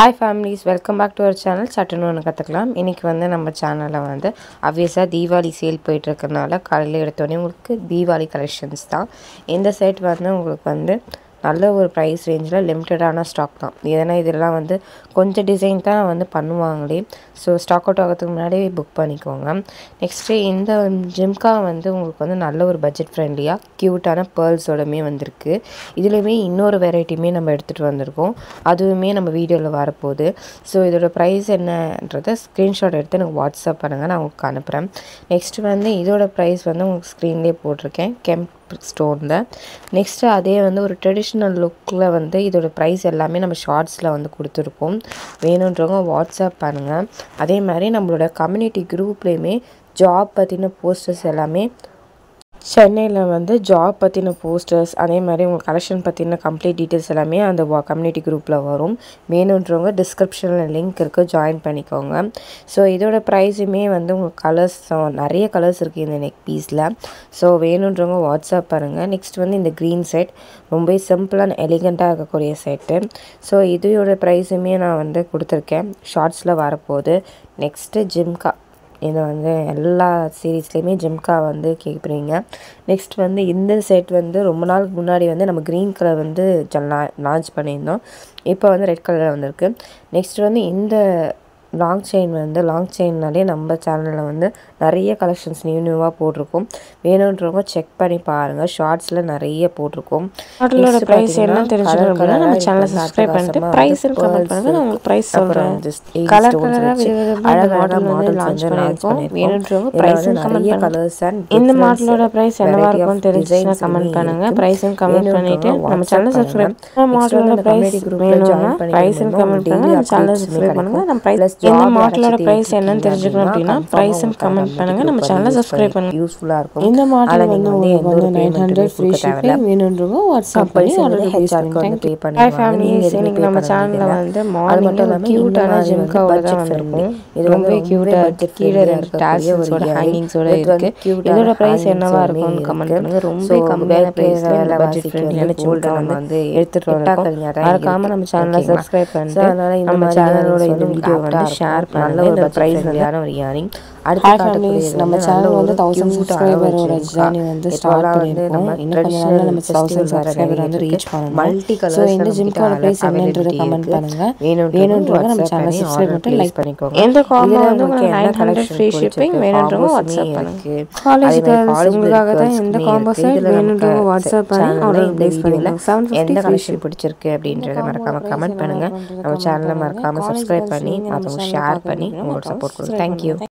Hi families, welcome back to our channel. சட்டுன்னு ஒன்று கற்றுக்கலாம். இன்றைக்கி வந்து நம்ம சேனலில் வந்து ஆப்வியஸாக தீபாவளி சேல் போயிட்டுருக்கனால காலையில் எடுத்தோடனே உங்களுக்கு தீபாவளி கலெக்ஷன்ஸ் தான். இந்த செட் வந்து உங்களுக்கு வந்து நல்ல ஒரு ப்ரைஸ் ரேஞ்சில் லிமிட்டடான ஸ்டாக் தான். ஏன்னா இதெல்லாம் வந்து கொஞ்சம் டிசைன் தான் வந்து பண்ணுவாங்களே. ஸோ ஸ்டாக் அவுட் ஆகிறதுக்கு முன்னாடியே புக் பண்ணிக்கோங்க. நெக்ஸ்ட்டு இந்த ஜிம்கா வந்து உங்களுக்கு வந்து நல்ல ஒரு பட்ஜெட் ஃப்ரெண்ட்லியாக க்யூட்டான பேர்ல்ஸோடமே வந்திருக்கு. இதுலேயுமே இன்னொரு வெரைட்டியுமே நம்ம எடுத்துகிட்டு வந்திருக்கோம். அதுவுமே நம்ம வீடியோவில் வரப்போகுது. ஸோ இதோட ப்ரைஸ் என்னன்றதை ஸ்க்ரீன்ஷாட் எடுத்து எனக்கு வாட்ஸ்அப் பண்ணுங்கள், நான் உங்களுக்கு அனுப்புகிறேன். நெக்ஸ்ட்டு வந்து இதோட ப்ரைஸ் வந்து உங்களுக்கு ஸ்க்ரீன்லேயே போட்டிருக்கேன், கெம்ப் ஸ்டோனில். நெக்ஸ்ட்டு அதே வந்து ஒரு ட்ரெடிஷ்னல் லுக்கில் வந்து இதோட ப்ரைஸ் எல்லாமே நம்ம ஷார்ட்ஸில் வந்து கொடுத்துருக்கோம். வேணுன்றவங்க வாட்ஸ்அப் பண்ணுங்கள். அதே மாதிரி நம்மளோட கம்யூனிட்டி குரூப்லேயுமே ஜாப் பற்றின போஸ்டர்ஸ் எல்லாமே சென்னையில் வந்து ஜாப் பற்றின போஸ்டர்ஸ், அதே மாதிரி உங்கள் கலெக்ஷன் பற்றின கம்ப்ளீட் டீட்டெயில்ஸ் எல்லாமே அந்த கம்யூனிட்டி குரூப்பில் வரும். வேணுன்றவங்க டிஸ்கிரிப்ஷனில் லிங்க் இருக்குது, ஜாயின் பண்ணிக்கோங்க. ஸோ இதோட ப்ரைஸுமே வந்து உங்களுக்கு கலர்ஸ் நிறைய கலர்ஸ் இருக்குது இந்த நெக் பீஸில். ஸோ வேணுன்றவங்க வாட்ஸ்அப் பாருங்கள். நெக்ஸ்ட் வந்து இந்த க்ரீன் செட் ரொம்ப சிம்பிளாக எலிகண்ட்டாக இருக்கக்கூடிய செட்டு. ஸோ இதோட ப்ரைஸுமே நான் வந்து கொடுத்துருக்கேன், ஷார்ட்ஸில் வரப்போகுது. நெக்ஸ்ட்டு ஜிம்கா, இது வந்து எல்லா சீரீஸ்லேயுமே ஜிம்கா வந்து கேட்குறீங்க. நெக்ஸ்ட் வந்து இந்த செட் வந்து ரொம்ப நாளுக்கு முன்னாடி வந்து நம்ம க்ரீன் கலர் வந்து லான்ச் பண்ணியிருந்தோம். இப்போ வந்து ரெட் கலரில் வந்திருக்கு. நெக்ஸ்ட் வந்து இந்த லாங் செயின்னாலே நம்ம சேனலில் வந்து நிறைய கலெக்ஷன்ஸ் நியூவாக போட்டிருக்கோம். வேணுன்றவங்க செக் பண்ணி பாருங்கள், ஷார்ட்ஸில் நிறைய போட்டிருக்கோம். அதோட ப்ரைஸ் என்ன தெரிஞ்சுக்கணும்னா நம்ம சேனலை சப்ஸ்கிரைப் பண்ணிட்டு ப்ரைஸ் கமெண்ட் பண்ணுங்கள், நான் உங்களுக்கு ப்ரைஸ் சொல்கிறேன். கலர் அழகான மாடல் லான்ச் பண்ணியிருக்கோம். வேணுன்றவங்க ப்ரைஸ் கமெண்ட் பண்ணுங்கள். இந்த மாடலோட ப்ரைஸ் என்னவாக இருக்கும்னு தெரிஞ்சுன்னா கமெண்ட் பண்ணுங்கள். ப்ரைஸும் கமெண்ட் பண்ணிவிட்டு நம்ம சேனலை சப்ஸ்கிரைப். மாடலோட ப்ரைஸ் வேணும்னா ப்ரைஸும் கமெண்ட் பண்ணுங்கள், நம்ம சேனலை சப்ஸ்கிரைப் பண்ணுங்கள். நம்ம ப்ரைஸ் இந்த மாடலோட ப்ரைஸ் என்னன்னு தெரிஞ்சுக்கணும் அப்படின்னா ப்ரைஸும் கமெண்ட் பண்ணுங்கள், நம்ம சேனலை சப்ஸ்கிரைப் பண்ணுங்கள். யூஸ்ஃபுல்லாக இருக்கும். இந்த மாடல் வந்து உங்களுக்கு வந்து 900 ஃப்ரீ ஷிப்பிங். வேணுன்றவங்க வாட்ஸ்அப் பண்ணி ஆர்டர் ப்ளேஸ் பண்ணுங்க. ஹாய் ஃபேமிலிஸ், இன்னைக்கு நம்ம சேனலில் வந்து மார்னிங் க்யூட்டான ஜிம்காவோட தான் வந்திருக்கும். இது ரொம்ப க்யூட்டாக இருக்குது. கீழே 2 டால்ஸோட ஹேங்கிங்ஸோட இருக்குது. இதோட ப்ரைஸ் என்னவா இருக்கும்னு கமெண்ட் பண்ணுங்கள். ரொம்ப கம்மியான ப்ரைஸில் பட்ஜெட் ஃப்ரெண்ட்லியான ஜிம்கா வந்து எடுத்துகிட்டு வந்திருக்கோம். மறக்காமல் நம்ம சேனலை சப்ஸ்கிரைப் பண்ணிட்டு நம்ம சேனலோட இந்த வீடியோ வந்து ஷேர் பண்ணுங்கள். இந்த ப்ரைஸ் ஒரு இயரிங் நம்ம சேனல் வந்து 1000 சப்ஸ்கிரைபரோட ஜர்னி வந்து ஸ்டார்ட் பண்ணியிருக்கோம். இன்னும் கொஞ்ச நாள்ல நம்ம 1000 சப்ஸ்கிரைபர் வந்து ரீச் பண்ணணும். ஸோ இந்த ஜிம்காவோட ப்ரைஸ் என்னன்றதை கமெண்ட் பண்ணுங்கள். வேணுன்றவங்க நம்ம சேனலை சப்ஸ்கிரைப் பண்ணிட்டு லைக் பண்ணிக்கோங்க. இந்த காம்போ வந்து உங்களுக்கு 900 ஃப்ரீ ஷிப்பிங். வேணுன்றவங்க வாட்ஸ்அப் பண்ணுங்கள். காலேஜ் கேர்ள்ஸ் உங்களுக்காக தான் இந்த காம்போ செட். வேணுன்றவங்க வாட்ஸ்அப் பண்ணி ஆர்டர் ப்ளேஸ் பண்ணிக்கலாம். 750 ஃப்ரீ ஷிப் பிடிச்சிருக்கு அப்படின்றத மறக்காமல் கமெண்ட் பண்ணுங்கள். நம்ம சேனலை மறக்காமல் சப்ஸ்கிரைப் பண்ணி அதை ஷேர் பண்ணி உங்களோட சப்போர்ட் கொடுங்க. தேங்க்யூ.